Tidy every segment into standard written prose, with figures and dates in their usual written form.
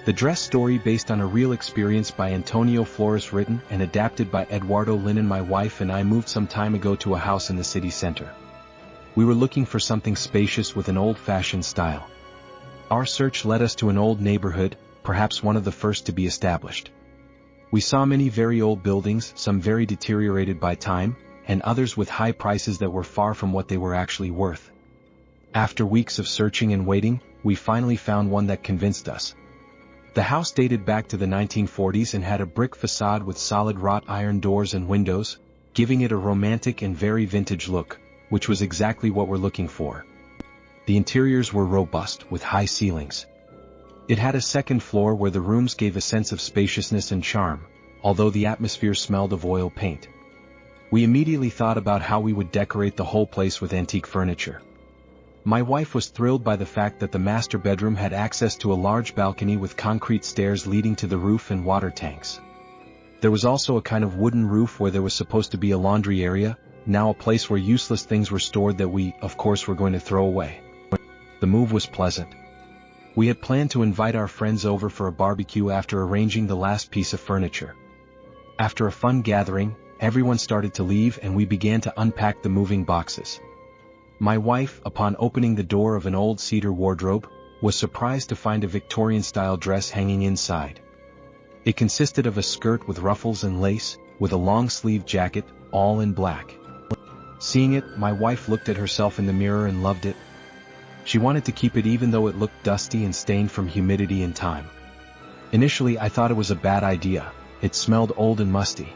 The dress story based on a real experience by Antonio Flores, written and adapted by Eduardo Liñán. My wife and I moved some time ago to a house in the city center. We were looking for something spacious with an old-fashioned style. Our search led us to an old neighborhood, perhaps one of the first to be established. We saw many very old buildings, some very deteriorated by time, and others with high prices that were far from what they were actually worth. After weeks of searching and waiting, we finally found one that convinced us. The house dated back to the 1940s and had a brick facade with solid wrought iron doors and windows, giving it a romantic and very vintage look, which was exactly what we're looking for. The interiors were robust, with high ceilings. It had a second floor where the rooms gave a sense of spaciousness and charm, although the atmosphere smelled of oil paint. We immediately thought about how we would decorate the whole place with antique furniture. My wife was thrilled by the fact that the master bedroom had access to a large balcony with concrete stairs leading to the roof and water tanks. There was also a kind of wooden roof where there was supposed to be a laundry area, now a place where useless things were stored that we, of course, were going to throw away. The move was pleasant. We had planned to invite our friends over for a barbecue after arranging the last piece of furniture. After a fun gathering, everyone started to leave and we began to unpack the moving boxes. My wife, upon opening the door of an old cedar wardrobe, was surprised to find a Victorian-style dress hanging inside. It consisted of a skirt with ruffles and lace, with a long-sleeved jacket, all in black. Seeing it, my wife looked at herself in the mirror and loved it. She wanted to keep it even though it looked dusty and stained from humidity and time. Initially I thought it was a bad idea, it smelled old and musty.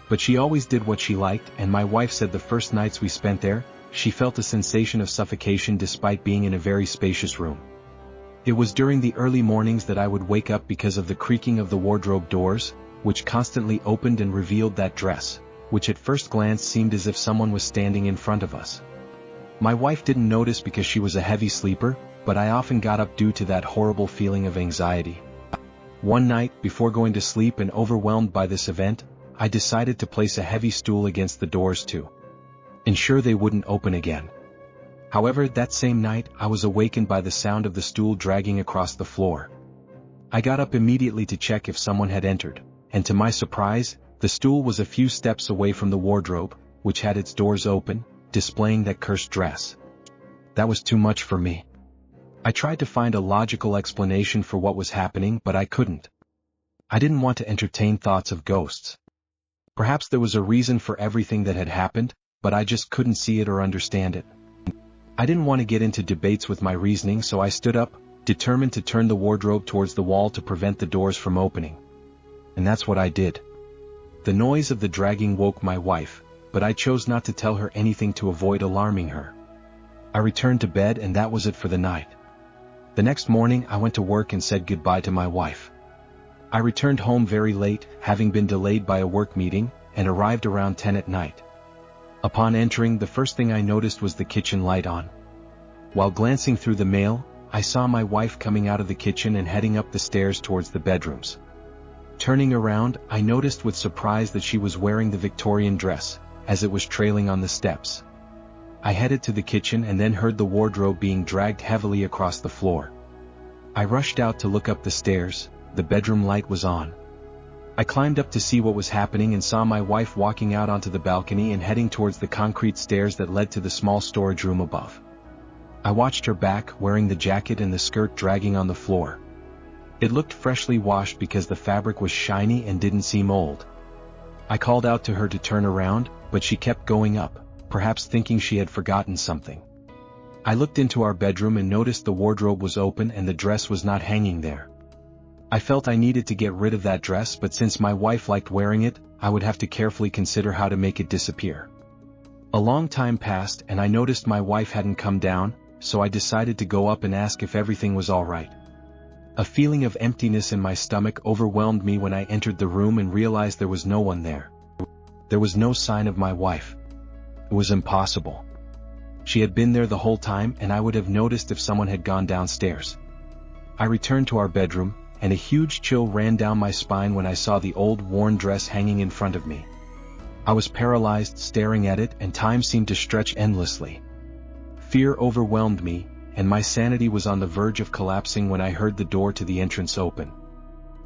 But she always did what she liked, and my wife said the first nights we spent there, she felt a sensation of suffocation despite being in a very spacious room. It was during the early mornings that I would wake up because of the creaking of the wardrobe doors, which constantly opened and revealed that dress, which at first glance seemed as if someone was standing in front of us. My wife didn't notice because she was a heavy sleeper, but I often got up due to that horrible feeling of anxiety. One night, before going to sleep and overwhelmed by this event, I decided to place a heavy stool against the doors to ensure they wouldn't open again. However, that same night, I was awakened by the sound of the stool dragging across the floor. I got up immediately to check if someone had entered, and to my surprise, the stool was a few steps away from the wardrobe, which had its doors open, displaying that cursed dress. That was too much for me. I tried to find a logical explanation for what was happening, but I couldn't. I didn't want to entertain thoughts of ghosts. Perhaps there was a reason for everything that had happened, but I just couldn't see it or understand it. I didn't want to get into debates with my reasoning, so I stood up, determined to turn the wardrobe towards the wall to prevent the doors from opening. And that's what I did. The noise of the dragging woke my wife, but I chose not to tell her anything to avoid alarming her. I returned to bed and that was it for the night. The next morning I went to work and said goodbye to my wife. I returned home very late, having been delayed by a work meeting, and arrived around 10 at night. Upon entering, the first thing I noticed was the kitchen light on. While glancing through the mail, I saw my wife coming out of the kitchen and heading up the stairs towards the bedrooms. Turning around, I noticed with surprise that she was wearing the Victorian dress, as it was trailing on the steps. I headed to the kitchen and then heard the wardrobe being dragged heavily across the floor. I rushed out to look up the stairs. The bedroom light was on. I climbed up to see what was happening and saw my wife walking out onto the balcony and heading towards the concrete stairs that led to the small storage room above. I watched her back, wearing the jacket and the skirt dragging on the floor. It looked freshly washed because the fabric was shiny and didn't seem old. I called out to her to turn around, but she kept going up, perhaps thinking she had forgotten something. I looked into our bedroom and noticed the wardrobe was open and the dress was not hanging there. I felt I needed to get rid of that dress, but since my wife liked wearing it, I would have to carefully consider how to make it disappear. A long time passed and I noticed my wife hadn't come down, so I decided to go up and ask if everything was all right. A feeling of emptiness in my stomach overwhelmed me when I entered the room and realized there was no one there. There was no sign of my wife. It was impossible. She had been there the whole time and I would have noticed if someone had gone downstairs. I returned to our bedroom, and a huge chill ran down my spine when I saw the old worn dress hanging in front of me. I was paralyzed staring at it and time seemed to stretch endlessly. Fear overwhelmed me, and my sanity was on the verge of collapsing when I heard the door to the entrance open.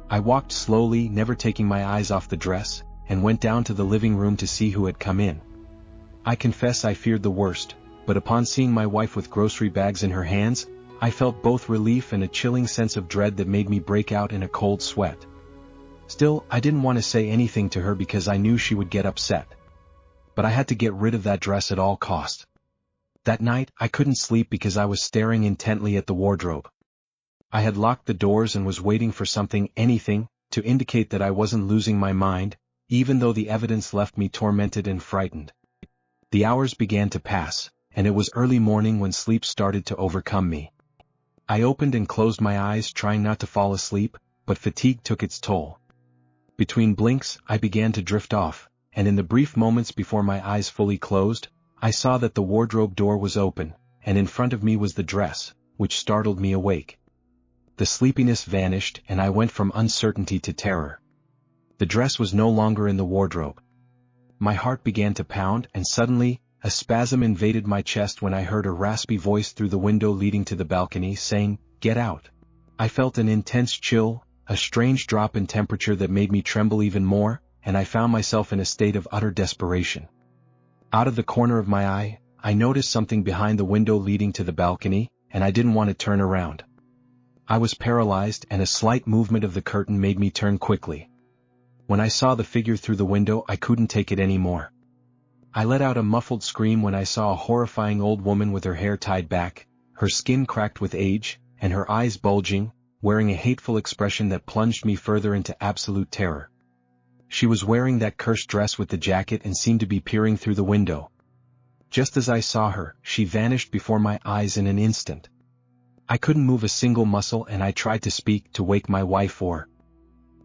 I walked slowly, never taking my eyes off the dress, and went down to the living room to see who had come in. I confess I feared the worst, but upon seeing my wife with grocery bags in her hands, I felt both relief and a chilling sense of dread that made me break out in a cold sweat. Still, I didn't want to say anything to her because I knew she would get upset. But I had to get rid of that dress at all cost. That night, I couldn't sleep because I was staring intently at the wardrobe. I had locked the doors and was waiting for something, anything, to indicate that I wasn't losing my mind, even though the evidence left me tormented and frightened. The hours began to pass, and it was early morning when sleep started to overcome me. I opened and closed my eyes, trying not to fall asleep, but fatigue took its toll. Between blinks, I began to drift off, and in the brief moments before my eyes fully closed, I saw that the wardrobe door was open, and in front of me was the dress, which startled me awake. The sleepiness vanished, and I went from uncertainty to terror. The dress was no longer in the wardrobe. My heart began to pound, and suddenly, a spasm invaded my chest when I heard a raspy voice through the window leading to the balcony saying, "Get out." I felt an intense chill, a strange drop in temperature that made me tremble even more, and I found myself in a state of utter desperation. Out of the corner of my eye, I noticed something behind the window leading to the balcony, and I didn't want to turn around. I was paralyzed, and a slight movement of the curtain made me turn quickly. When I saw the figure through the window, I couldn't take it anymore. I let out a muffled scream when I saw a horrifying old woman with her hair tied back, her skin cracked with age, and her eyes bulging, wearing a hateful expression that plunged me further into absolute terror. She was wearing that cursed dress with the jacket and seemed to be peering through the window. Just as I saw her, she vanished before my eyes in an instant. I couldn't move a single muscle, and I tried to speak, to wake my wife, or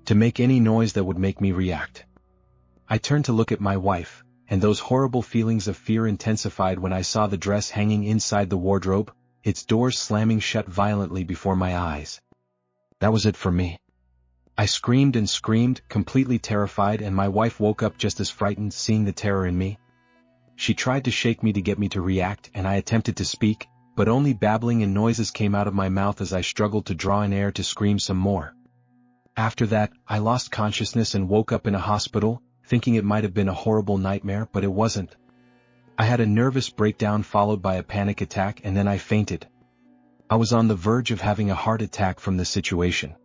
to make any noise that would make me react. I turned to look at my wife, and those horrible feelings of fear intensified when I saw the dress hanging inside the wardrobe, its doors slamming shut violently before my eyes. That was it for me. I screamed and screamed, completely terrified, and my wife woke up just as frightened, seeing the terror in me. She tried to shake me to get me to react, and I attempted to speak, but only babbling and noises came out of my mouth as I struggled to draw in air to scream some more. After that, I lost consciousness and woke up in a hospital, thinking it might have been a horrible nightmare, but it wasn't. I had a nervous breakdown followed by a panic attack, and then I fainted. I was on the verge of having a heart attack from the situation.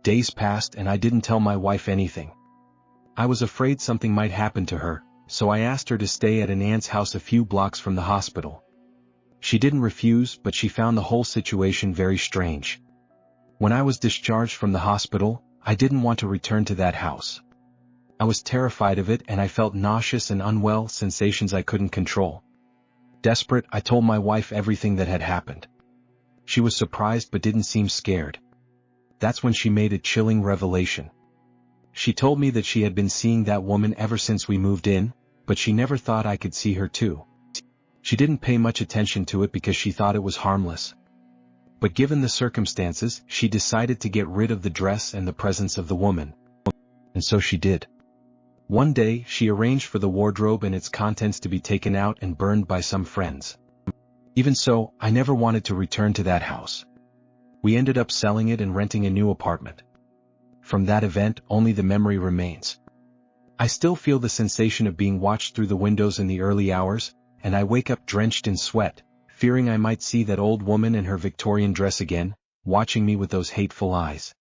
Days passed and I didn't tell my wife anything. I was afraid something might happen to her, so I asked her to stay at an aunt's house a few blocks from the hospital. She didn't refuse, but she found the whole situation very strange. When I was discharged from the hospital, I didn't want to return to that house. I was terrified of it, and I felt nauseous and unwell, sensations I couldn't control. Desperate, I told my wife everything that had happened. She was surprised but didn't seem scared. That's when she made a chilling revelation. She told me that she had been seeing that woman ever since we moved in, but she never thought I could see her too. She didn't pay much attention to it because she thought it was harmless. But given the circumstances, she decided to get rid of the dress and the presence of the woman. And so she did. One day, she arranged for the wardrobe and its contents to be taken out and burned by some friends. Even so, I never wanted to return to that house. We ended up selling it and renting a new apartment. From that event, only the memory remains. I still feel the sensation of being watched through the windows in the early hours, and I wake up drenched in sweat, fearing I might see that old woman in her Victorian dress again, watching me with those hateful eyes.